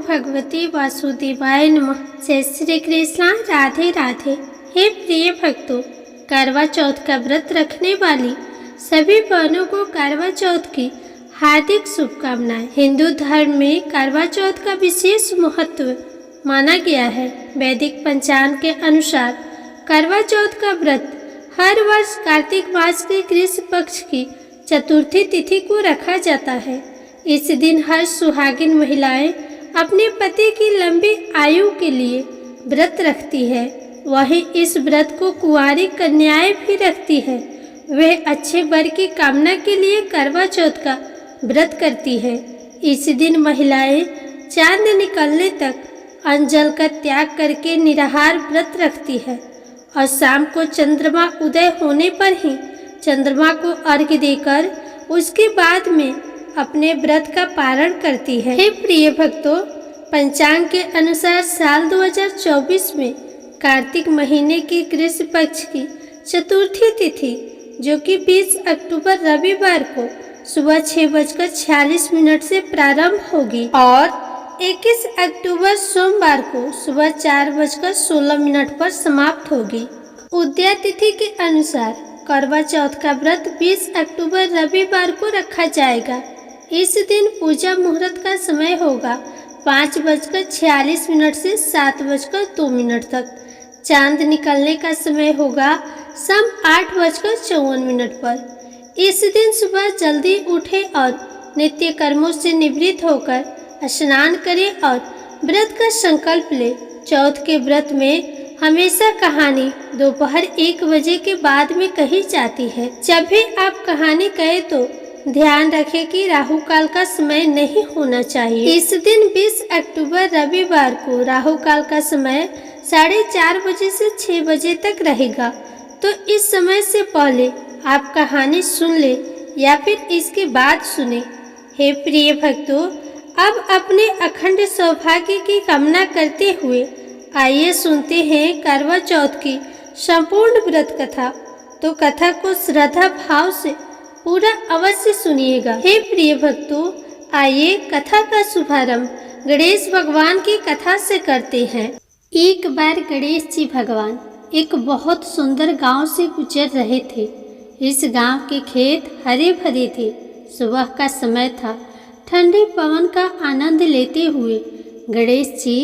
भगवते वासुदेवाय नमः। जय श्री कृष्ण, राधे राधे। हे प्रिय भक्तों, करवा चौथ का व्रत रखने वाली सभी बहनों को करवा चौथ की हार्दिक शुभकामनाएं। हिंदू धर्म में करवा चौथ का विशेष महत्व माना गया है। वैदिक पंचांग के अनुसार करवा चौथ का व्रत हर वर्ष कार्तिक मास के कृष्ण पक्ष की चतुर्थी तिथि को रखा जाता है। इस दिन हर सुहागिन महिलाएं अपने पति की लंबी आयु के लिए व्रत रखती है। वहीं इस व्रत को कुंवारी कन्याएं भी रखती है। वे अच्छे वर की कामना के लिए करवा चौथ का व्रत करती है। इस दिन महिलाएं चांद निकलने तक अन्न जल का त्याग करके निराहार व्रत रखती है और शाम को चंद्रमा उदय होने पर ही चंद्रमा को अर्घ्य देकर उसके बाद में अपने व्रत का पारण करती है। हे प्रिय भक्तों, पंचांग के अनुसार साल 2024 में कार्तिक महीने की कृष्ण पक्ष की चतुर्थी तिथि जो कि 20 अक्टूबर रविवार को सुबह 6:46 से प्रारंभ होगी और 21 अक्टूबर सोमवार को सुबह 4:16 पर समाप्त होगी। उदया तिथि के अनुसार करवा चौथ का व्रत 20 अक्टूबर रविवार को रखा जाएगा। इस दिन पूजा मुहूर्त का समय होगा 5:46 से 7:02 तक। चांद निकलने का समय होगा शाम 8:54 पर। इस दिन सुबह जल्दी उठे और नित्य कर्मों से निवृत्त होकर स्नान करें और व्रत का संकल्प ले। चौथ के व्रत में हमेशा कहानी दोपहर 1 बजे के बाद में कही जाती है। जब भी आप कहानी कहे तो ध्यान रखें कि राहु काल का समय नहीं होना चाहिए। इस दिन 20 अक्टूबर रविवार को राहु काल का समय 4:30 बजे से 6 बजे तक रहेगा। तो इस समय से पहले आप कहानी सुन ले या फिर इसके बाद सुने। हे प्रिय भक्तों, अब अपने अखंड सौभाग्य की कामना करते हुए आइए सुनते हैं करवा चौथ की संपूर्ण व्रत कथा। तो कथा को श्रद्धा भाव से पूरा अवश्य सुनिएगा। हे प्रिय भक्तों, आइए कथा का शुभारंभ गणेश भगवान की कथा से करते हैं। एक बार गणेश जी भगवान एक बहुत सुंदर गांव से गुजर रहे थे। इस गांव के खेत हरे भरे थे। सुबह का समय था। ठंडे पवन का आनंद लेते हुए गणेश जी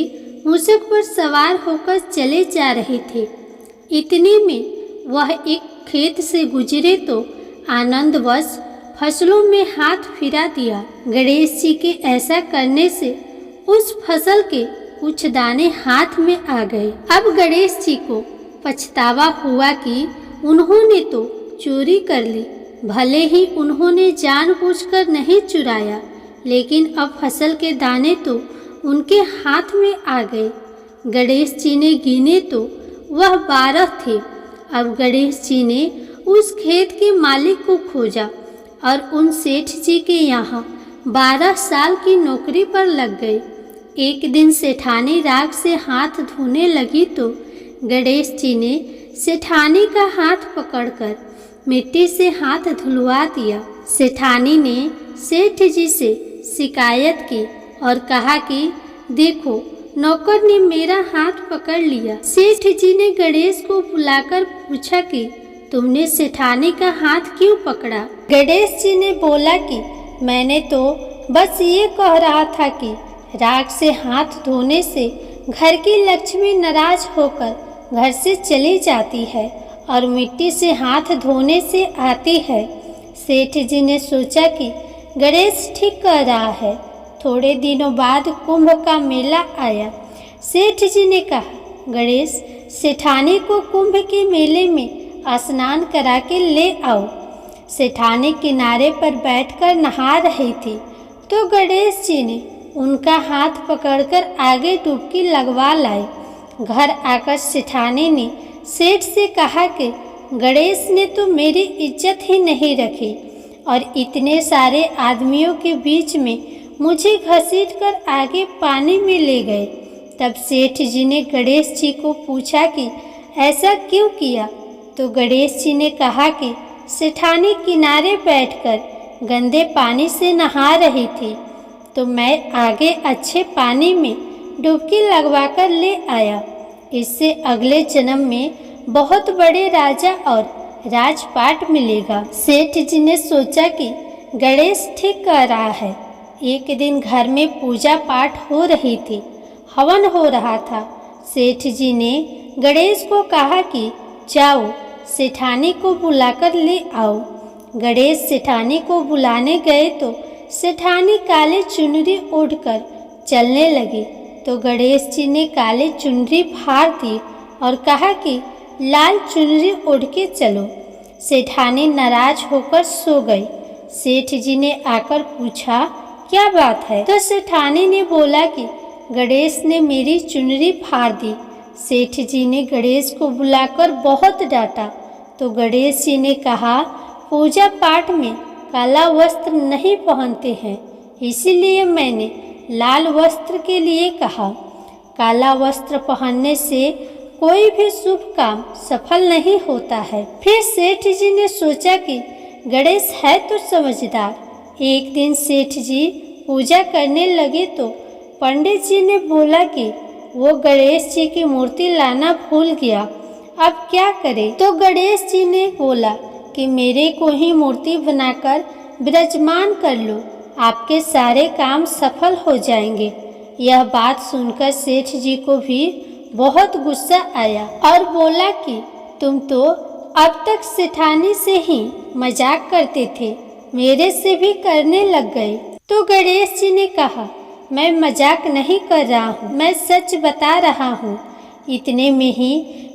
मूषक पर सवार होकर चले जा रहे थे। इतने में वह एक खेत से गुजरे तो आनंदवश फसलों में हाथ फिरा दिया। गणेश जी के ऐसा करने से उस फसल के कुछ दाने हाथ में आ गए। अब गणेश जी को पछतावा हुआ कि उन्होंने तो चोरी कर ली। भले ही उन्होंने जानबूझकर नहीं चुराया, लेकिन अब फसल के दाने तो उनके हाथ में आ गए। गणेश जी ने गिने तो वह 12 थे। अब गणेश जी ने उस खेत के मालिक को खोजा और उन सेठ जी के यहाँ 12 साल की नौकरी पर लग गए। एक दिन सेठानी राख से हाथ धोने लगी तो गणेश जी ने सेठानी का हाथ पकड़कर मिट्टी से हाथ धुलवा दिया। सेठानी ने सेठ जी से शिकायत की और कहा कि देखो, नौकर ने मेरा हाथ पकड़ लिया। सेठ जी ने गणेश को बुलाकर पूछा कि तुमने सेठानी का हाथ क्यों पकड़ा? गणेश जी ने बोला कि मैंने तो बस ये कह रहा था कि राख से हाथ धोने से घर की लक्ष्मी नाराज होकर घर से चली जाती है और मिट्टी से हाथ धोने से आती है। सेठ जी ने सोचा कि गणेश ठीक कह रहा है। थोड़े दिनों बाद कुंभ का मेला आया। सेठ जी ने कहा, गणेश, सेठानी को कुंभ के मेले में स्नान करा के ले आओ। सेठानी किनारे पर बैठकर नहा रही थी तो गणेश जी ने उनका हाथ पकड़कर आगे डुबकी लगवा लाए। घर आकर सेठानी ने सेठ से कहा कि गणेश ने तो मेरी इज्जत ही नहीं रखी और इतने सारे आदमियों के बीच में मुझे घसीटकर आगे पानी में ले गए। तब सेठ जी ने गणेश जी को पूछा कि ऐसा क्यों किया? तो गणेश जी ने कहा कि सेठानी किनारे बैठकर गंदे पानी से नहा रही थी तो तो मैं आगे अच्छे पानी में डुबकी लगवाकर ले आया। इससे अगले जन्म में बहुत बड़े राजा और राजपाट मिलेगा। सेठ जी ने सोचा कि गणेश ठीक कह रहा है। एक दिन घर में पूजा पाठ हो रही थी, हवन हो रहा था। सेठ जी ने गणेश को कहा कि जाओ सेठानी को बुलाकर ले आओ। गणेश सेठानी को बुलाने गए तो सेठानी काले चुनरी ओढ़कर चलने लगी, तो गणेश जी ने काले चुनरी फाड़ दी और कहा कि लाल चुनरी ओढ़ के चलो। सेठानी नाराज होकर सो गई। सेठ जी ने आकर पूछा क्या बात है, तो सेठानी ने बोला कि गणेश ने मेरी चुनरी फाड़ दी। सेठ जी ने गणेश को बुलाकर बहुत डांटा, तो गणेश जी ने कहा पूजा पाठ में काला वस्त्र नहीं पहनते हैं, इसीलिए मैंने लाल वस्त्र के लिए कहा। काला वस्त्र पहनने से कोई भी शुभ काम सफल नहीं होता है। फिर सेठ जी ने सोचा कि गणेश है तो समझदार। एक दिन सेठ जी पूजा करने लगे तो पंडित जी ने बोला कि वो गणेश जी की मूर्ति लाना भूल गया, अब क्या करे। तो गणेश जी ने बोला कि मेरे को ही मूर्ति बनाकर विराजमान कर लो, आपके सारे काम सफल हो जाएंगे। यह बात सुनकर सेठ जी को भी बहुत गुस्सा आया और बोला कि तुम तो अब तक सेठानी से ही मजाक करते थे, मेरे से भी करने लग गए। तो गणेश जी ने कहा मैं मजाक नहीं कर रहा हूँ, मैं सच बता रहा हूँ। इतने में ही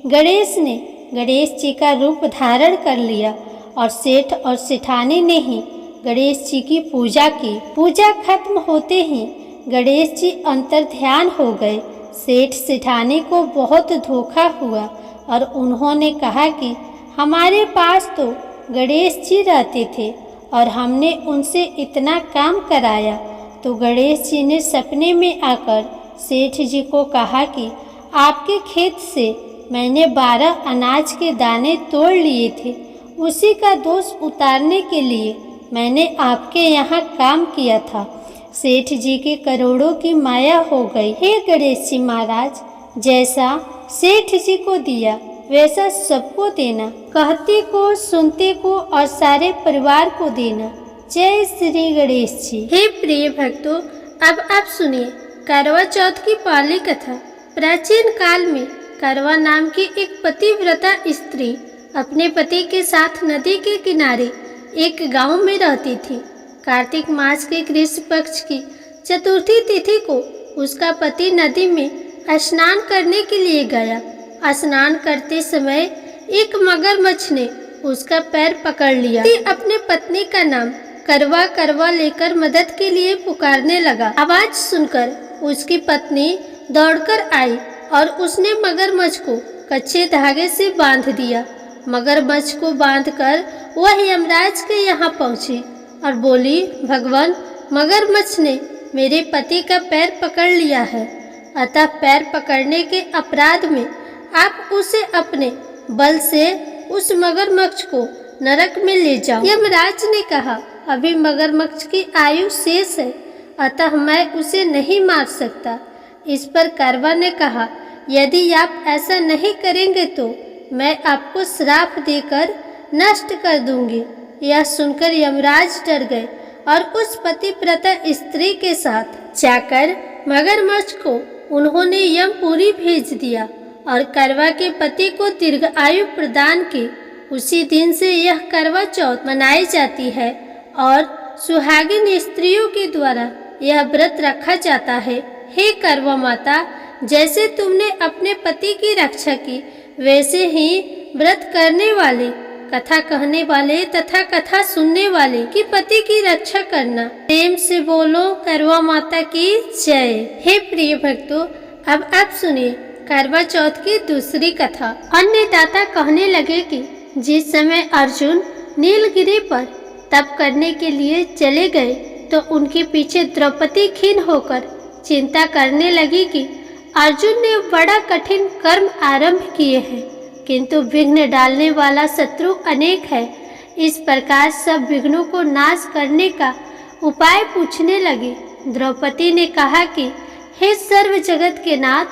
गणेश ने गणेश जी का रूप धारण कर लिया और सेठ और सेठानी ने ही गणेश जी की पूजा की। पूजा खत्म होते ही गणेश जी अंतर्ध्यान हो गए। सेठ सेठानी को बहुत धोखा हुआ और उन्होंने कहा कि हमारे पास तो गणेश जी रहते थे और हमने उनसे इतना काम कराया। तो गणेश जी ने सपने में आकर सेठ जी को कहा कि आपके खेत से मैंने 12 अनाज के दाने तोड़ लिए थे, उसी का दोष उतारने के लिए मैंने आपके यहाँ काम किया था। सेठ जी के करोड़ों की माया हो गई। हे गणेश जी महाराज, जैसा सेठ जी को दिया वैसा सबको देना, कहते को सुनते को और सारे परिवार को देना। जय श्री गणेश जी। हे प्रिय भक्तों, अब आप सुनिए करवा चौथ की पहली कथा। प्राचीन काल में करवा नाम की एक पतिव्रता स्त्री अपने पति के साथ नदी के किनारे एक गांव में रहती थी। कार्तिक मास के कृष्ण पक्ष की चतुर्थी तिथि को उसका पति नदी में स्नान करने के लिए गया। स्नान करते समय एक मगरमच्छ ने उसका पैर पकड़ लिया। अपने पत्नी का नाम करवा करवा लेकर मदद के लिए पुकारने लगा। आवाज सुनकर उसकी पत्नी दौड़कर आई और उसने मगरमच्छ को कच्चे धागे से बांध दिया। मगरमच्छ को बांधकर वह यमराज के यहाँ पहुंची और बोली, भगवान, मगरमच्छ ने मेरे पति का पैर पकड़ लिया है, अतः पैर पकड़ने के अपराध में आप उसे अपने बल से उस मगरमच्छ को नरक में ले जाओ। यमराज ने कहा, अभी मगरमच्छ की आयु शेष है, अतः मैं उसे नहीं मार सकता। इस पर करवा ने कहा, यदि आप ऐसा नहीं करेंगे तो मैं आपको श्राप देकर नष्ट कर दूंगी। यह सुनकर यमराज डर गए और उस पतिव्रता स्त्री के साथ जाकर मगरमच्छ को उन्होंने यमपुरी भेज दिया और करवा के पति को दीर्घायु प्रदान की। उसी दिन से यह करवा चौथ मनाई जाती है और सुहागिन स्त्रियों के द्वारा यह व्रत रखा जाता है। हे करवा माता, जैसे तुमने अपने पति की रक्षा की, वैसे ही व्रत करने वाले, कथा कहने वाले तथा कथा सुनने वाले की पति की रक्षा करना। प्रेम से बोलो करवा माता की जय। हे प्रिय भक्तों, अब आप सुनिए करवा चौथ की दूसरी कथा। अन्नदाता कहने लगे कि जिस समय अर्जुन नीलगिरी पर तप करने के लिए चले गए तो उनके पीछे द्रौपदी खीन होकर चिंता करने लगी कि अर्जुन ने बड़ा कठिन कर्म आरंभ किए हैं, किंतु विघ्न डालने वाला शत्रु अनेक है। इस प्रकार सब विघ्नों को नाश करने का उपाय पूछने लगे। द्रौपदी ने कहा कि हे सर्व जगत के नाथ,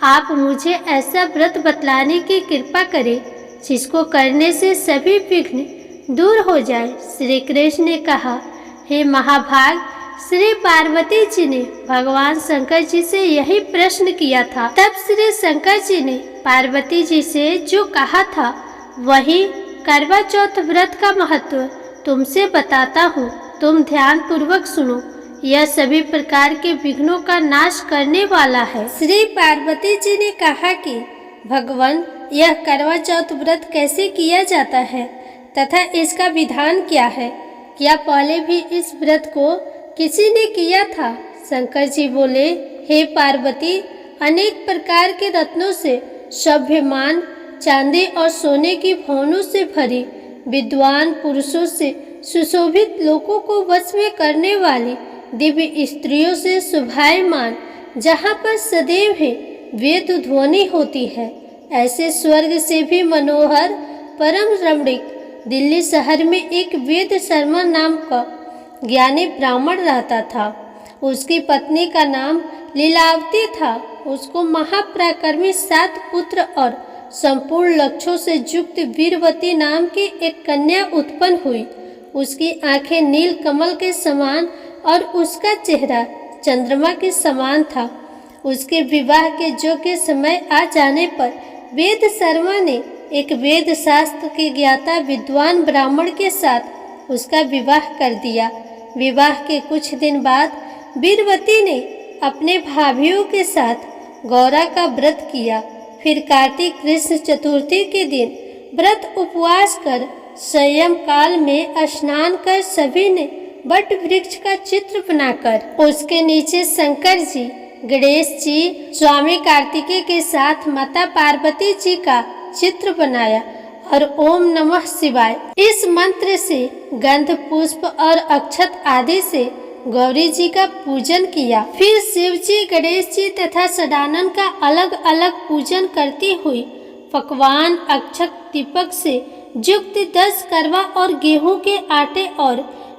आप मुझे ऐसा व्रत बतलाने की कृपा करें जिसको करने से सभी विघ्न दूर हो जाए। श्री कृष्ण ने कहा, हे महाभाग, श्री पार्वती जी ने भगवान शंकर जी से यही प्रश्न किया था। तब श्री शंकर जी ने पार्वती जी से जो कहा था वही करवा चौथ व्रत का महत्व तुमसे बताता हूँ। तुम ध्यान पूर्वक सुनो, यह सभी प्रकार के विघ्नों का नाश करने वाला है। श्री पार्वती जी ने कहा कि भगवान, यह करवा चौथ व्रत कैसे किया जाता है तथा इसका विधान क्या है? क्या पहले भी इस व्रत को किसी ने किया था? शंकर जी बोले, हे पार्वती, अनेक प्रकार के रत्नों से शोभ्यमान, चांदी और सोने की भवनों से भरी, विद्वान पुरुषों से सुशोभित, लोगों को वश में करने वाली दिव्य स्त्रियों से शोभायमान, जहाँ पर सदैव ही वेद ध्वनि होती है, ऐसे स्वर्ग से भी मनोहर परम रमणीक दिल्ली शहर में एक वेद शर्मा नाम का ज्ञानी ब्राह्मण रहता था। उसकी पत्नी का नाम लीलावती था। उसको महापराक्रमी 7 पुत्र और संपूर्ण लक्ष्यों से युक्त वीरवती नाम की एक कन्या उत्पन्न हुई। उसकी आंखें नील कमल के समान और उसका चेहरा चंद्रमा के समान था। उसके विवाह के योग्य समय आ जाने पर वेद शर्मा ने एक वेद शास्त्र के ज्ञाता विद्वान ब्राह्मण के साथ उसका विवाह कर दिया। विवाह के कुछ दिन बाद वीरवती ने अपने भाभियों के साथ गौरा का व्रत किया। फिर कार्तिक कृष्ण चतुर्थी के दिन व्रत उपवास कर संयम काल में स्नान कर सभी ने वट वृक्ष का चित्र बनाकर उसके नीचे शंकर जी, गणेश जी, स्वामी कार्तिकेय के साथ माता पार्वती जी का चित्र बनाया और ओम नमः शिवाय इस मंत्र से गंध पुष्प और अक्षत आदि से गौरी जी का पूजन किया। फिर शिव जी, गणेश जी तथा सदानंद का अलग अलग पूजन करती हुई पकवान अक्षत दीपक से युक्त 10 करवा और गेहूं के आटे और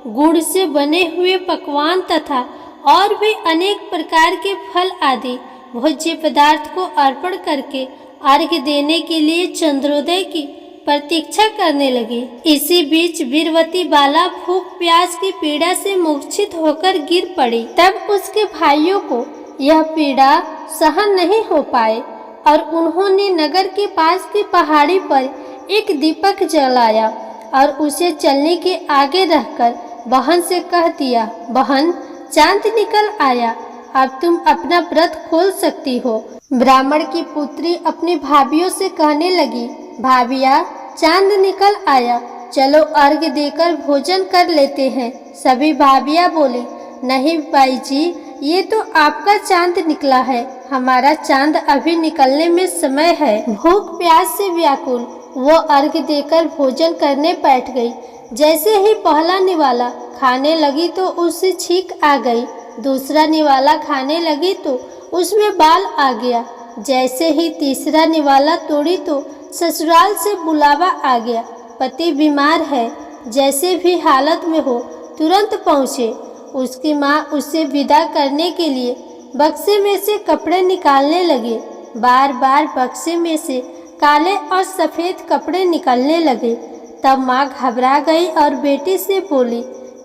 गुड़ से बने हुए पकवान तथा और भी अनेक प्रकार के फल आदि भोज्य पदार्थ को अर्पण करके अर्घ्य देने के लिए चंद्रोदय की प्रतीक्षा करने लगी। इसी बीच वीरवती बाला भूख प्यास की पीड़ा से मूर्छित होकर गिर पड़ी। तब उसके भाइयों को यह पीड़ा सहन नहीं हो पाए और उन्होंने नगर के पास की पहाड़ी पर एक दीपक जलाया और उसे चलने के आगे रखकर बहन से कह दिया, बहन, चांद निकल आया, अब तुम अपना व्रत खोल सकती हो। ब्राह्मण की पुत्री अपनी भाभियों से कहने लगी, भाभिया, चांद निकल आया, चलो अर्घ्य देकर भोजन कर लेते हैं। सभी भाभियाँ बोली, नहीं बाई जी, ये तो आपका चांद निकला है, हमारा चांद अभी निकलने में समय है। भूख प्यास से व्याकुल वो अर्घ्य देकर भोजन करने बैठ गई। जैसे ही पहला निवाला खाने लगी तो उससे छींक आ गई। दूसरा निवाला खाने लगी तो उसमें बाल आ गया। जैसे ही तीसरा निवाला तोड़ी तो ससुराल से बुलावा आ गया, पति बीमार है, जैसे भी हालत में हो तुरंत पहुँचे। उसकी माँ उसे विदा करने के लिए बक्से में से कपड़े निकालने लगे। बार बार बक्से में से काले और सफ़ेद कपड़े निकलने लगे। तब माँ घबरा गई और बेटी से बोली,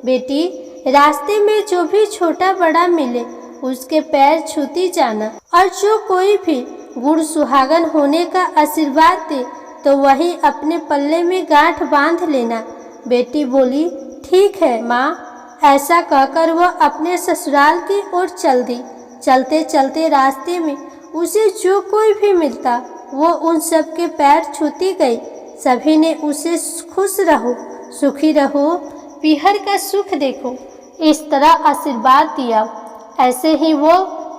बेटी, रास्ते में जो भी छोटा बड़ा मिले उसके पैर छूती जाना, और जो कोई भी गुड़ सुहागन होने का आशीर्वाद दे तो वही अपने पल्ले में गांठ बांध लेना। बेटी बोली, ठीक है माँ। ऐसा कहकर वह अपने ससुराल की ओर चल दी। चलते चलते रास्ते में उसे जो कोई भी मिलता वो उन सब के पैर छूती गई। सभी ने उसे खुश रहो, सुखी रहो, पीहर का सुख देखो, इस तरह आशीर्वाद दिया। ऐसे ही वो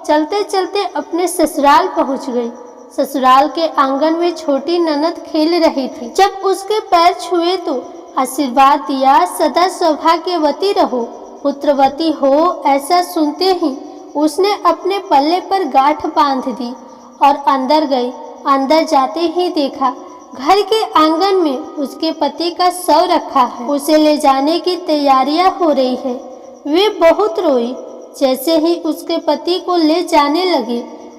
चलते चलते अपने ससुराल पहुंच गई। ससुराल के आंगन में छोटी ननद खेल रही थी। जब उसके पैर छुए तो आशीर्वाद दिया, सदा सौभाग्यवती रहो, पुत्रवती हो। ऐसा सुनते ही उसने अपने पल्ले पर गांठ बांध दी और अंदर गई। अंदर जाते ही देखा घर के आंगन में उसके पति का शव रखा है। उसे ले जाने की तैयारियां हो रही है। वे बहुत रोई। जैसे ही उसके पति को ले जाने लगी,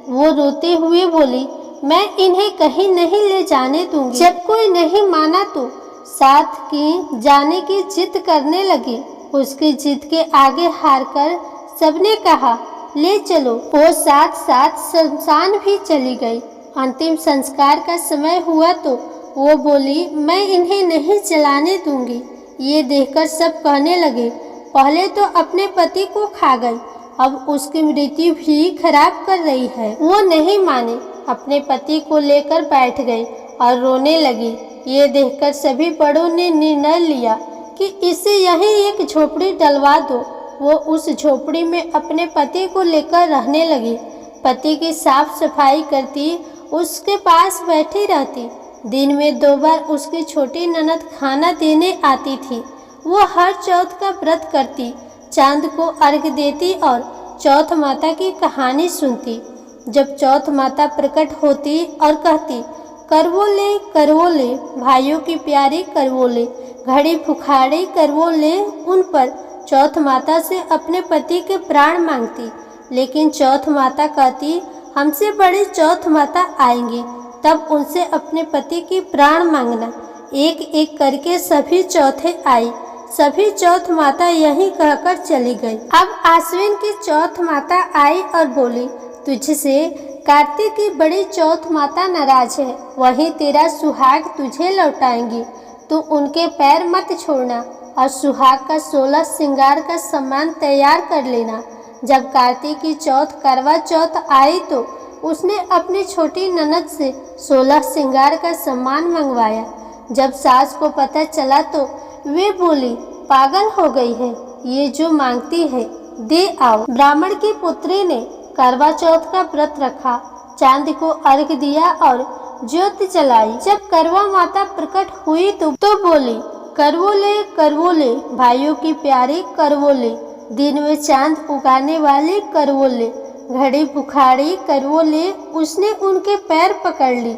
वो रोते हुए बोली, मैं इन्हें कहीं नहीं ले जाने दूंगी। जब कोई नहीं माना तो साथ की जाने की जिद करने लगी। उसकी जिद के आगे हारकर सबने कहा, ले चलो। वो साथ साथ शमशान भी चली गई। अंतिम संस्कार का समय हुआ तो वो बोली, मैं इन्हें नहीं जलाने दूंगी। ये देखकर सब कहने लगे, पहले तो अपने पति को खा गई, अब उसकी मृत्यु भी खराब कर रही है। वो नहीं माने, अपने पति को लेकर बैठ गई और रोने लगी। ये देखकर सभी बड़ों ने निर्णय लिया कि इसे यहीं एक झोपड़ी डलवा दो। वो उस झोपड़ी में अपने पति को लेकर रहने लगी। पति की साफ सफाई करती, उसके पास बैठी रहती। दिन में 2 बार उसकी छोटी ननद खाना देने आती थी। वो हर चौथ का व्रत करती, चांद को अर्घ देती और चौथ माता की कहानी सुनती। जब चौथ माता प्रकट होती और कहती, करवो ले भाइयों की प्यारी करवो ले, घड़ी फुखाड़ी करवो ले, उन पर चौथ माता से अपने पति के प्राण मांगती। लेकिन चौथ माता कहती, हमसे बड़ी चौथ माता आएंगी, तब उनसे अपने पति की प्राण मांगना। एक एक करके सभी चौथे आई। सभी चौथ माता यहीं कहकर चली गई। अब आश्विन की चौथ माता आई और बोली, तुझसे कार्तिक की बड़ी चौथ माता नाराज है, वहीं तेरा सुहाग तुझे लौटाएंगी। तू उनके पैर मत छोड़ना और सुहाग का 16 श्रृंगार का सामान तैयार कर लेना। जब कार्तिक की चौथ करवा चौथ आई तो उसने अपनी छोटी ननद से 16 श्रृंगार का सामान मंगवाया। जब सास को पता चला तो वे बोली, पागल हो गई है, ये जो मांगती है दे आओ। ब्राह्मण की पुत्री ने करवा चौथ का व्रत रखा, चांद को अर्घ दिया और ज्योत जलाई। जब करवा माता प्रकट हुई तो बोली, करवो ले भाइयों की प्यारी करवो ले, दिन में चांद उगाने वाली करवो ले, घड़ी बुखाड़ी करवो ले। उसने उनके पैर पकड़ ली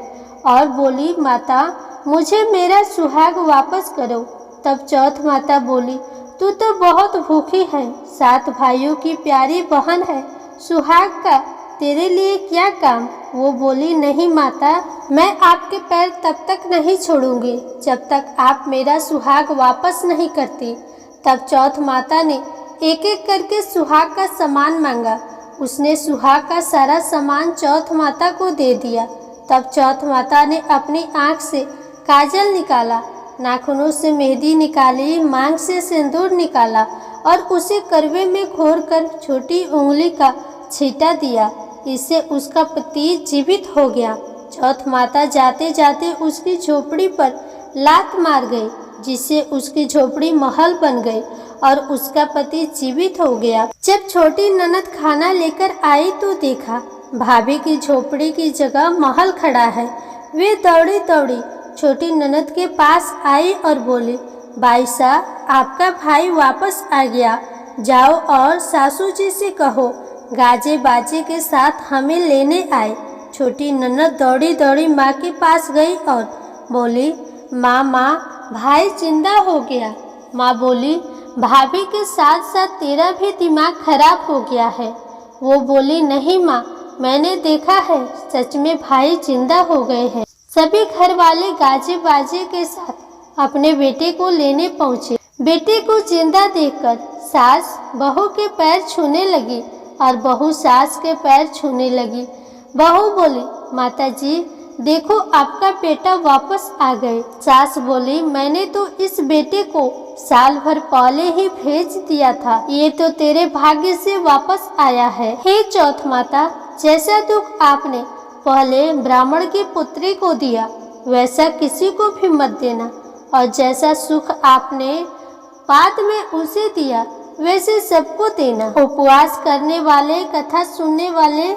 और बोली, माता मुझे मेरा सुहाग वापस करो। तब चौथ माता बोली, तू तो बहुत भूखी है, 7 भाइयों की प्यारी बहन है, सुहाग का तेरे लिए क्या काम। वो बोली, नहीं माता, मैं आपके पैर तब तक नहीं छोड़ूंगी जब तक आप मेरा सुहाग वापस नहीं करती। तब चौथ माता ने एक एक करके सुहाग का सामान मांगा। उसने सुहाग का सारा सामान चौथ माता को दे दिया। तब चौथ माता ने अपनी आँख से काजल निकाला, नाखूनों से मेहंदी निकाली, मांग से सिंदूर निकाला और उसे करवे में घोरकर छोटी उंगली का छींटा दिया। इससे उसका पति जीवित हो गया। चौथ माता जाते जाते उसकी झोपड़ी पर लात मार गई, जिससे उसकी झोपड़ी महल बन गई और उसका पति जीवित हो गया। जब छोटी ननद खाना लेकर आई तो देखा भाभी की झोपड़ी की जगह महल खड़ा है। वे दौड़ी दौड़ी छोटी ननद के पास आई और बोली, बाईसा, आपका भाई वापस आ गया, जाओ और सासू जी से कहो गाजे बाजे के साथ हमें लेने आए। छोटी ननद दौड़ी दौड़ी माँ के पास गई और बोली, माँ भाई जिंदा हो गया। माँ बोली, भाभी के साथ साथ तेरा भी दिमाग खराब हो गया है। वो बोली, नहीं माँ, मैंने देखा है, सच में भाई जिंदा हो गए हैं। सभी घर वाले गाजे बाजे के साथ अपने बेटे को लेने पहुँचे। बेटे को जिंदा देखकर सास बहू के पैर छूने लगी और बहू सास के पैर छूने लगी। बहू बोली, माताजी देखो आपका बेटा वापस आ गए। सास बोली, मैंने तो इस बेटे को साल भर पहले ही भेज दिया था, ये तो तेरे भाग्य से वापस आया है। हे चौथ माता, जैसा दुख आपने पहले ब्राह्मण की पुत्री को दिया वैसा किसी को भी मत देना, और जैसा सुख आपने बाद में उसे दिया वैसे सबको देना। उपवास करने वाले, कथा सुनने वाले,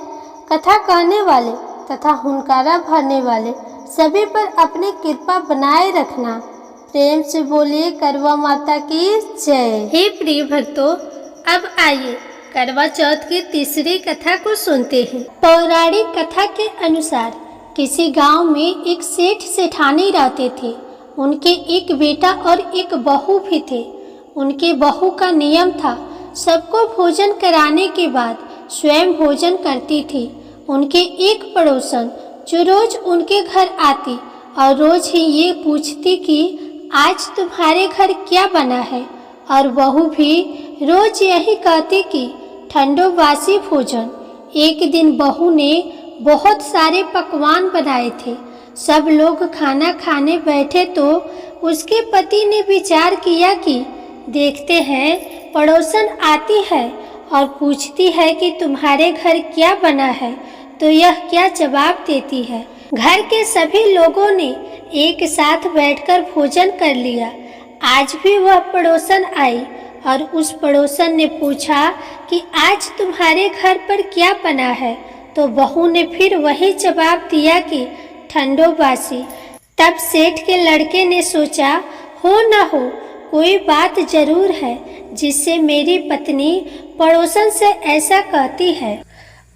कथा कहने वाले तथा हुनकारा भरने वाले सभी पर अपनी कृपा बनाए रखना। प्रेम से बोलिए करवा माता की जय। हे प्रिय भक्तों, अब आइए करवा चौथ की तीसरी कथा को सुनते हैं। पौराणिक कथा के अनुसार किसी गांव में एक सेठ सेठानी रहते थे। उनके एक बेटा और एक बहू भी थे। उनके बहू का नियम था, सबको भोजन कराने के बाद स्वयं भोजन करती थी। उनके एक पड़ोसन जो रोज उनके घर आती और रोज ही ये पूछती कि आज तुम्हारे घर क्या बना है, और बहू भी रोज यही कहती कि ठंडो बासी भोजन। एक दिन बहू ने बहुत सारे पकवान बनाए थे। सब लोग खाना खाने बैठे तो उसके पति ने विचार किया कि देखते हैं पड़ोसन आती है और पूछती है कि तुम्हारे घर क्या बना है तो यह क्या जवाब देती है। घर के सभी लोगों ने एक साथ बैठकर भोजन कर लिया। आज भी वह पड़ोसन आई और उस पड़ोसन ने पूछा कि आज तुम्हारे घर पर क्या बना है, तो बहू ने फिर वही जवाब दिया कि ठंडो बासी। तब सेठ के लड़के ने सोचा, हो न हो कोई बात जरूर है जिससे मेरी पत्नी पड़ोसन से ऐसा कहती है।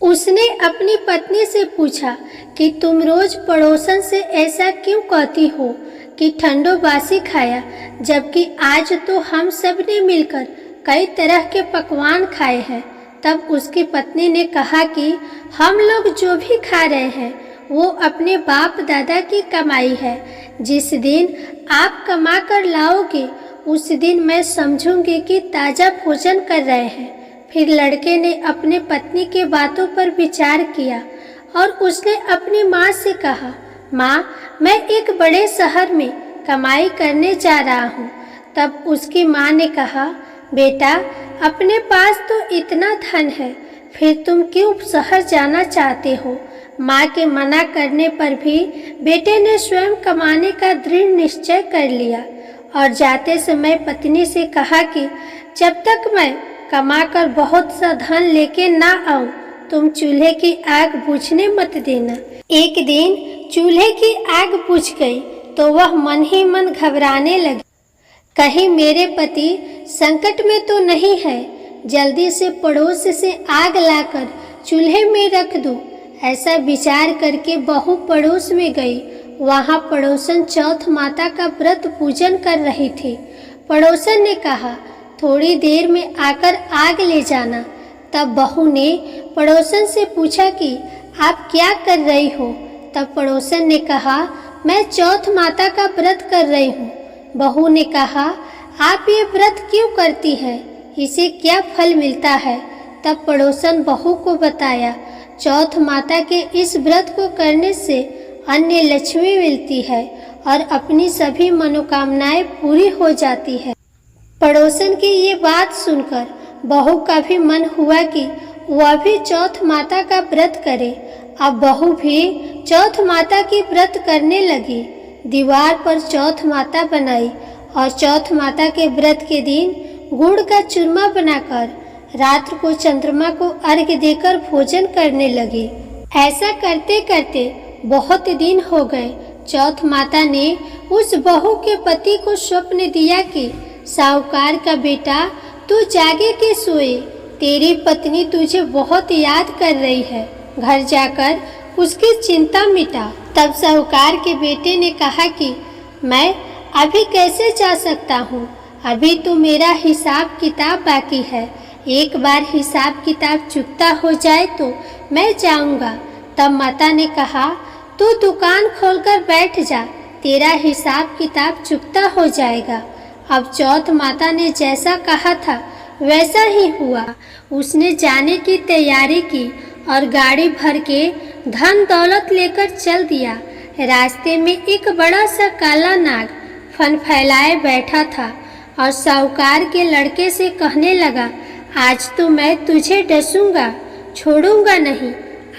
उसने अपनी पत्नी से पूछा कि तुम रोज पड़ोसन से ऐसा क्यों कहती हो कि ठंडो बासी खाया, जबकि आज तो हम सब ने मिलकर कई तरह के पकवान खाए हैं। तब उसकी पत्नी ने कहा कि हम लोग जो भी खा रहे हैं वो अपने बाप दादा की कमाई है। जिस दिन आप कमा कर लाओगे उस दिन मैं समझूंगी कि ताज़ा भोजन कर रहे हैं। फिर लड़के ने अपने पत्नी के बातों पर विचार किया और उसने अपनी माँ से कहा, माँ मैं एक बड़े शहर में कमाई करने जा रहा हूँ। तब उसकी माँ ने कहा, बेटा अपने पास तो इतना धन है, फिर तुम क्यों शहर जाना चाहते हो। माँ के मना करने पर भी बेटे ने स्वयं कमाने का दृढ़ निश्चय कर लिया और जाते समय पत्नी से कहा कि जब तक मैं कमाकर बहुत सा धन लेके ना आऊं तुम चूल्हे की आग बुझने मत देना। एक दिन चूल्हे की आग बुझ गई तो वह मन ही मन घबराने लगी, कहीं मेरे पति संकट में तो नहीं है, जल्दी से पड़ोस से आग लाकर चूल्हे में रख दूं। ऐसा विचार करके बहू पड़ोस में गई। वहाँ पड़ोसन चौथ माता का व्रत पूजन कर रही थी। पड़ोसन ने कहा, थोड़ी देर में आकर आग ले जाना। तब बहू ने पड़ोसन से पूछा कि आप क्या कर रही हो। तब पड़ोसन ने कहा, मैं चौथ माता का व्रत कर रही हूँ। बहू ने कहा, आप ये व्रत क्यों करती हैं, इसे क्या फल मिलता है। तब पड़ोसन बहू को बताया, चौथ माता के इस व्रत को करने से अन्य लक्ष्मी मिलती है और अपनी सभी मनोकामनाएं पूरी हो जाती है। पड़ोसन की ये बात सुनकर बहू का भी मन हुआ कि वह भी चौथ माता का व्रत करे। अब बहू भी चौथ माता की व्रत करने लगी। दीवार पर चौथ माता बनाई और चौथ माता के व्रत के दिन गुड़ का चूरमा बनाकर रात को चंद्रमा को अर्घ्य देकर भोजन करने लगी। ऐसा करते करते बहुत दिन हो गए। चौथ माता ने उस बहू के पति को स्वप्न दिया कि साहूकार का बेटा तू जागे के सोए, तेरी पत्नी तुझे बहुत याद कर रही है, घर जाकर उसकी चिंता मिटा। तब साहूकार के बेटे ने कहा कि मैं अभी कैसे जा सकता हूँ, अभी तो मेरा हिसाब किताब बाकी है, एक बार हिसाब किताब चुकता हो जाए तो मैं जाऊंगा। तब माता ने कहा, तू दुकान खोलकर बैठ जा, तेरा हिसाब किताब चुकता हो जाएगा। अब चौथ माता ने जैसा कहा था वैसा ही हुआ। उसने जाने की तैयारी की और गाड़ी भर के धन दौलत लेकर चल दिया। रास्ते में एक बड़ा सा काला नाग फन फैलाए बैठा था और साहूकार के लड़के से कहने लगा, आज तो मैं तुझे डसूंगा, छोड़ूंगा नहीं,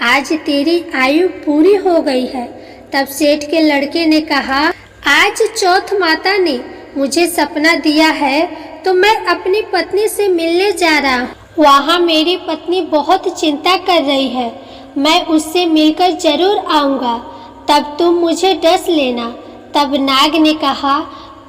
आज तेरी आयु पूरी हो गई है। तब सेठ के लड़के ने कहा, आज चौथ माता ने मुझे सपना दिया है तो मैं अपनी पत्नी से मिलने जा रहा हूँ। वहाँ मेरी पत्नी बहुत चिंता कर रही है, मैं उससे मिलकर जरूर आऊँगा, तब तुम मुझे डस लेना। तब नाग ने कहा,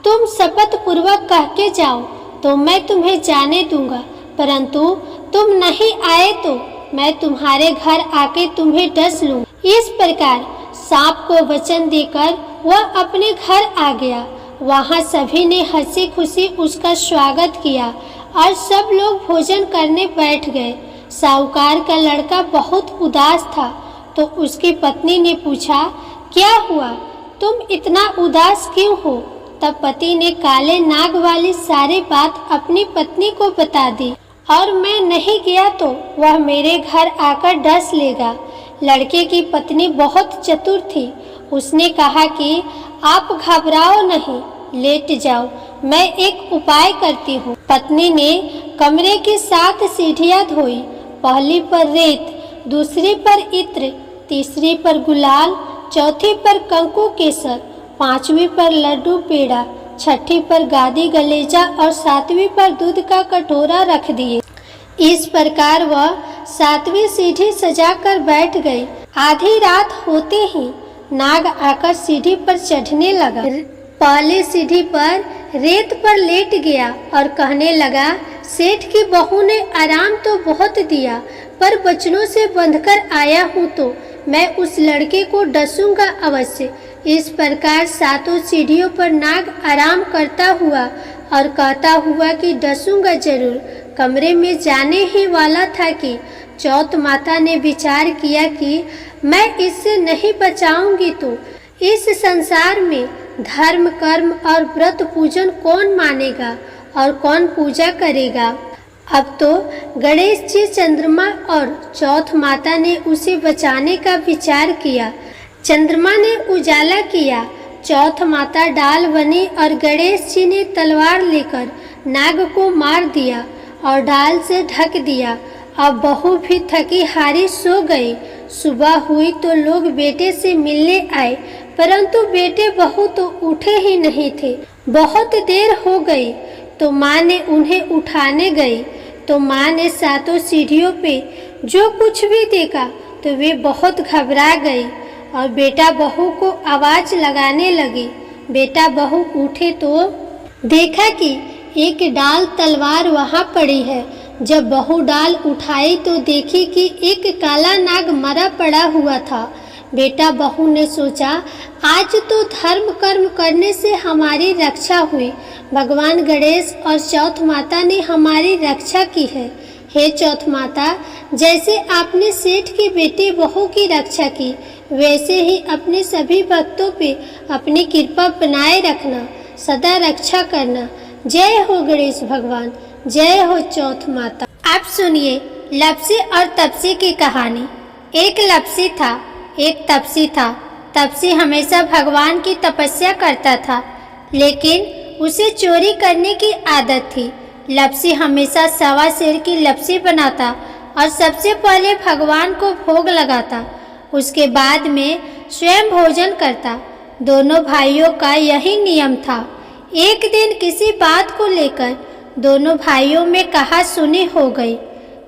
तुम शपथ पूर्वक कह के जाओ तो मैं तुम्हें जाने दूंगा, परंतु तुम नहीं आए तो मैं तुम्हारे घर आके तुम्हें डस लूँ। इस प्रकार सांप को वचन देकर वह अपने घर आ गया। वहाँ सभी ने हंसी खुशी उसका स्वागत किया और सब लोग भोजन करने बैठ गए। साहूकार का लड़का बहुत उदास था तो उसकी पत्नी ने पूछा, क्या हुआ, तुम इतना उदास क्यों हो? तब पति ने काले नाग वाली सारी बात अपनी पत्नी को बता दी। और मैं नहीं गया तो वह मेरे घर आकर डस लेगा। लड़के की पत्नी बहुत चतुर थी। उसने कहा कि आप घबराओ नहीं, लेट जाओ, मैं एक उपाय करती हूँ। पत्नी ने कमरे की 7 सीढ़ियाँ धोई। पहली पर रेत, दूसरी पर इत्र, तीसरी पर गुलाल, चौथी पर कंकु केसर, 5वीं पर लड्डू पेड़ा, 6ठी पर गादी गलेजा और 7वीं पर दूध का कटोरा रख दिए। इस प्रकार वह 7वीं सीढ़ी सजाकर बैठ गई। आधी रात होते ही नाग आकर सीढ़ी पर चढ़ने लगा। पहली सीढ़ी पर रेत पर लेट गया और कहने लगा, सेठ की बहू ने आराम तो बहुत दिया, पर बचनों से बंधकर आया हूँ तो मैं उस लड़के को डसूंगा अवश्य। इस प्रकार 7 सीढ़ियों पर नाग आराम करता हुआ और कहता हुआ कि डसूंगा जरूर, कमरे में जाने ही वाला था कि चौथ माता ने विचार किया कि मैं इससे नहीं बचाऊंगी तो इस संसार में धर्म कर्म और व्रत पूजन कौन मानेगा और कौन पूजा करेगा। अब तो गणेश जी, चंद्रमा और चौथ माता ने उसे बचाने का विचार किया। चंद्रमा ने उजाला किया, चौथ माता डाल बनी और गणेश जी ने तलवार लेकर नाग को मार दिया और डाल से ढक दिया। अब बहू भी थकी हारी सो गई। सुबह हुई तो लोग बेटे से मिलने आए, परंतु बेटे बहू तो उठे ही नहीं थे। बहुत देर हो गई तो माँ ने उन्हें उठाने गई तो माँ ने 7 सीढ़ियों पे जो कुछ भी देखा तो वे बहुत घबरा गई और बेटा बहू को आवाज लगाने लगी। बेटा बहू उठे तो देखा कि एक डाल तलवार वहाँ पड़ी है। जब बहू डाल उठाई तो देखी कि एक काला नाग मरा पड़ा हुआ था। बेटा बहू ने सोचा, आज तो धर्म कर्म करने से हमारी रक्षा हुई। भगवान गणेश और चौथ माता ने हमारी रक्षा की है। हे चौथ माता, जैसे आपने सेठ के बेटे बहू की रक्षा की, वैसे ही अपने सभी भक्तों पे अपनी कृपा बनाए रखना, सदा रक्षा करना। जय हो गणेश भगवान, जय हो चौथ माता। आप सुनिए लपसी और तपसी की कहानी। एक लपसी था, एक तपसी था। तपसी हमेशा भगवान की तपस्या करता था, लेकिन उसे चोरी करने की आदत थी। लपसी हमेशा 1.25 सेर की लपसी बनाता और सबसे पहले भगवान को भोग लगाता, उसके बाद में स्वयं भोजन करता। दोनों भाइयों का यही नियम था। एक दिन किसी बात को लेकर दोनों भाइयों में कहा सुनी हो गई।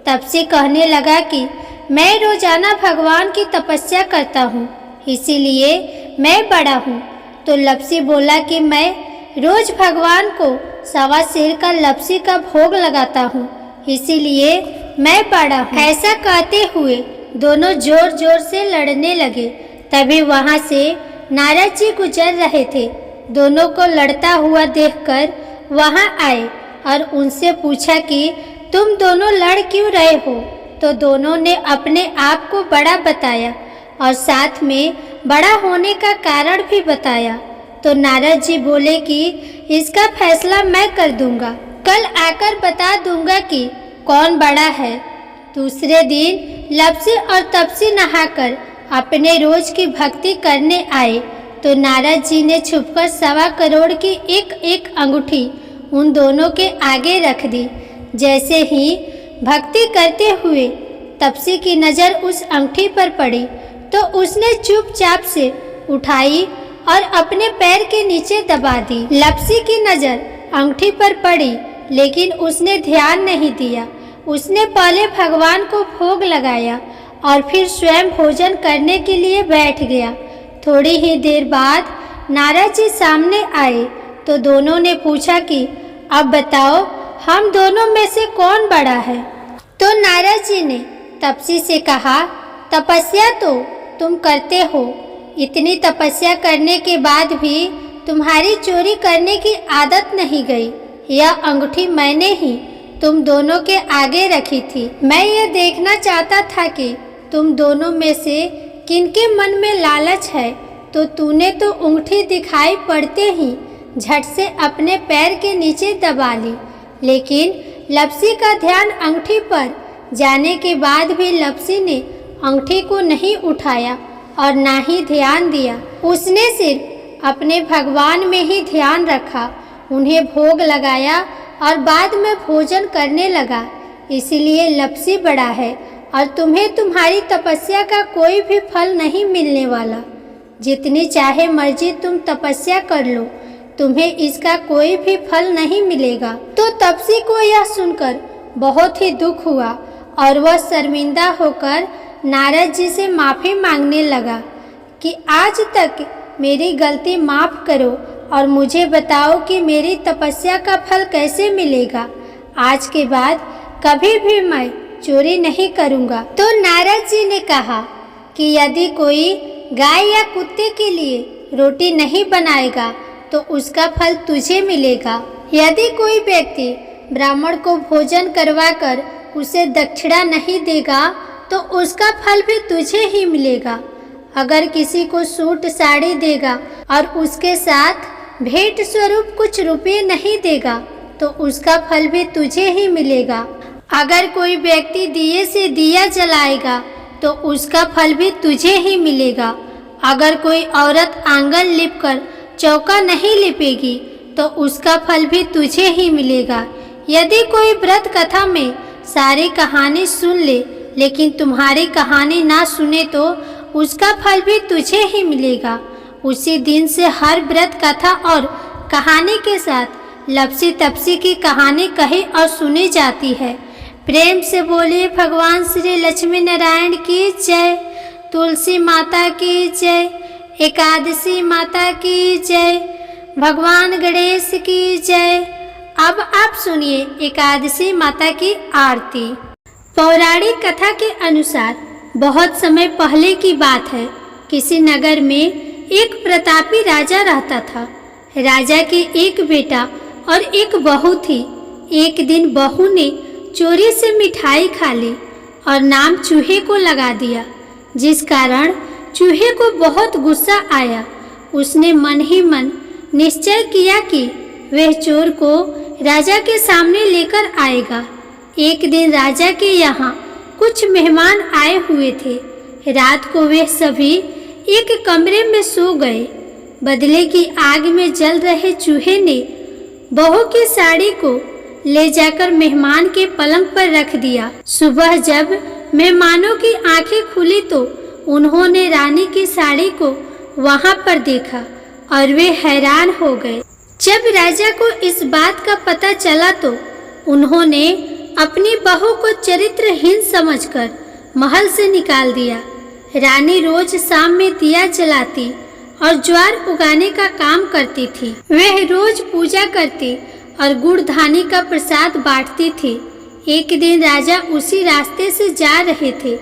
तपसी कहने लगा कि मैं रोजाना भगवान की तपस्या करता हूँ, इसीलिए मैं बड़ा हूँ। तो लपसी बोला कि मैं रोज भगवान को 1.25 सेर का लपसी का भोग लगाता हूँ, इसीलिए मैं बड़ा हूँ। ऐसा कहते हुए दोनों जोर जोर से लड़ने लगे। तभी वहाँ से नारद जी गुजर रहे थे। दोनों को लड़ता हुआ देखकर वहाँ आए और उनसे पूछा कि तुम दोनों लड़ क्यों रहे हो? तो दोनों ने अपने आप को बड़ा बताया और साथ में बड़ा होने का कारण भी बताया। तो नारद जी बोले कि इसका फैसला मैं कर दूंगा, कल आकर बता दूंगा कि कौन बड़ा है। दूसरे दिन लपसी और तपसी नहाकर अपने रोज की भक्ति करने आए तो नारद जी ने छुपकर 1.25 करोड़ की एक अंगूठी उन दोनों के आगे रख दी। जैसे ही भक्ति करते हुए तपसी की नज़र उस अंगूठी पर पड़ी तो उसने चुपचाप से उठाई और अपने पैर के नीचे दबा दी। लपसी की नज़र अंगूठी पर पड़ी, लेकिन उसने ध्यान नहीं दिया। उसने पहले भगवान को भोग लगाया और फिर स्वयं भोजन करने के लिए बैठ गया। थोड़ी ही देर बाद नारद जी सामने आए तो दोनों ने पूछा कि अब बताओ, हम दोनों में से कौन बड़ा है? तो नारद जी ने तपसी से कहा, तपस्या तो तुम करते हो, इतनी तपस्या करने के बाद भी तुम्हारी चोरी करने की आदत नहीं गई। यह अंगूठी मैंने ही तुम दोनों के आगे रखी थी। मैं ये देखना चाहता था कि तुम दोनों में से किनके मन में लालच है, तो तूने तो अंगूठी दिखाई पड़ते ही झट से अपने पैर के नीचे दबा ली। लेकिन लप्सी का ध्यान अंगूठी पर जाने के बाद भी लप्सी ने अंगूठी को नहीं उठाया और ना ही ध्यान दिया। उसने सिर्फ अपने भगवान में ही ध्यान रखा, उन्हें भोग लगाया और बाद में भोजन करने लगा। इसीलिए लप्सी बड़ा है और तुम्हें तुम्हारी तपस्या का कोई भी फल नहीं मिलने वाला। जितनी चाहे मर्जी तुम तपस्या कर लो, तुम्हें इसका कोई भी फल नहीं मिलेगा। तो तपसी को यह सुनकर बहुत ही दुख हुआ और वह शर्मिंदा होकर नारद जी से माफ़ी मांगने लगा कि आज तक मेरी गलती माफ़ करो और मुझे बताओ कि मेरी तपस्या का फल कैसे मिलेगा। आज के बाद कभी भी मैं चोरी नहीं करूँगा। तो नारद जी ने कहा कि यदि कोई गाय या कुत्ते के लिए रोटी नहीं बनाएगा तो उसका फल तुझे मिलेगा। यदि कोई व्यक्ति ब्राह्मण को भोजन करवाकर उसे दक्षिणा नहीं देगा तो उसका फल भी तुझे ही मिलेगा। अगर किसी को सूट साड़ी देगा और उसके साथ भेंट स्वरूप कुछ रुपये नहीं देगा तो उसका फल भी तुझे ही मिलेगा। अगर कोई व्यक्ति दिए से दिया जलाएगा तो उसका फल भी तुझे ही मिलेगा। अगर कोई औरत आंगन लिपकर चौका नहीं लिपेगी तो उसका फल भी तुझे ही मिलेगा। यदि कोई व्रत कथा में सारी कहानी सुन ले लेकिन तुम्हारी कहानी ना सुने तो उसका फल भी तुझे ही मिलेगा। उसी दिन से हर व्रत कथा और कहानी के साथ लप्सी तपसी की कहानी कही और सुनी जाती है। प्रेम से बोलिए भगवान श्री लक्ष्मी नारायण की जय, तुलसी माता की जय, एकादशी माता की जय, भगवान गणेश की जय। अब आप सुनिए एकादशी माता की आरती। पौराणिक कथा के अनुसार बहुत समय पहले की बात है। किसी नगर में एक प्रतापी राजा रहता था। राजा के एक बेटा और एक बहू थी। एक दिन बहू ने चोरी से मिठाई खा ली और नाम चूहे को लगा दिया, जिस कारण चूहे को बहुत गुस्सा आया। उसने मन ही मन निश्चय किया कि वह चोर को राजा के सामने लेकर आएगा। एक दिन राजा के यहाँ कुछ मेहमान आए हुए थे। रात को वे सभी एक कमरे में सो गए। बदले की आग में जल रहे चूहे ने बहू की साड़ी को ले जाकर मेहमान के पलंग पर रख दिया। सुबह जब मेहमानों की आंखें खुली तो उन्होंने रानी की साड़ी को वहां पर देखा और वे हैरान हो गए। जब राजा को इस बात का पता चला तो उन्होंने अपनी बहू को चरित्रहीन समझकर महल से निकाल दिया। रानी रोज शाम में दिया जलाती और ज्वार उगाने का काम करती थी। वह रोज पूजा करती और गुड़ धानी का प्रसाद बांटती थी। एक दिन राजा उसी रास्ते से जा रहे थे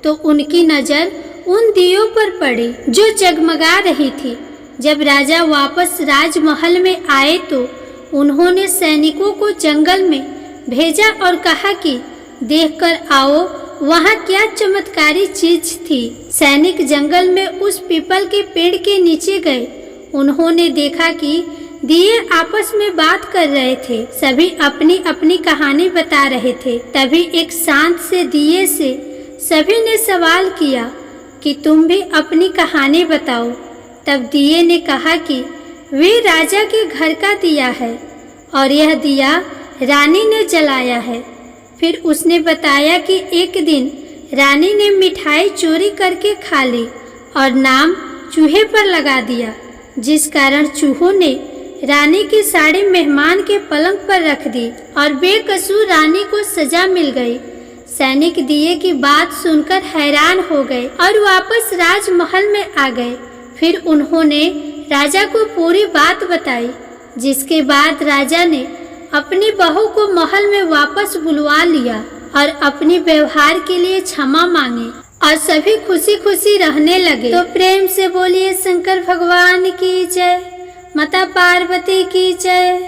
तो उनकी नजर उन दियों पर पड़ी जो जगमगा रही थी। जब राजा वापस राजमहल में आए तो उन्होंने सैनिकों को जंगल में भेजा और कहा कि देखकर आओ वहाँ क्या चमत्कारी चीज थी। सैनिक जंगल में उस पीपल के पेड़ के नीचे गए। उन्होंने देखा कि दिए आपस में बात कर रहे थे। सभी अपनी अपनी कहानी बता रहे थे। तभी एक शांत से दिए से सभी ने सवाल किया कि तुम भी अपनी कहानी बताओ। तब दिए ने कहा कि वे राजा के घर का दिया है और यह दिया रानी ने जलाया है। फिर उसने बताया कि एक दिन रानी ने मिठाई चोरी करके खा ली और नाम चूहे पर लगा दिया, जिस कारण चूहों ने रानी की साड़ी मेहमान के पलंग पर रख दी और बेकसूर रानी को सजा मिल गई। सैनिक दिए की बात सुनकर हैरान हो गए और वापस राजमहल में आ गए। फिर उन्होंने राजा को पूरी बात बताई, जिसके बाद राजा ने अपनी बहू को महल में वापस बुलवा लिया और अपनी व्यवहार के लिए क्षमा मांगे और सभी खुशी खुशी रहने लगे। तो प्रेम से बोलिए शंकर भगवान की जय, माता पार्वती की जय।